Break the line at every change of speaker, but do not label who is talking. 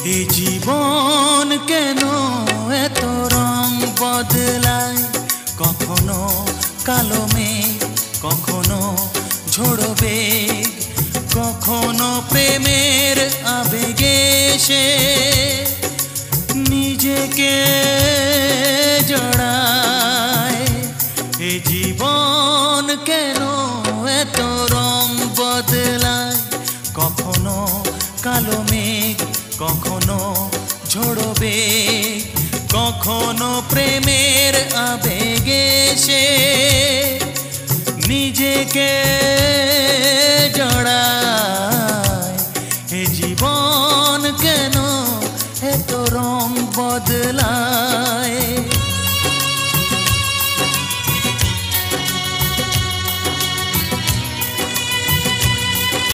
এই জীবন কেন এত রং বদলায়, কখনো কালো মেঘ, কখনো ঝোড়ো বেগ, কখনো প্রেমের আবেগে সে নিজেকে জড়ায়। এই জীবন কেন এত রং বদলায়, কখনো কালো মেঘ, কখনো ঝোড়ো বেগ, কখনো প্রেমের আবেগে সে নিজেকে জড়ায়।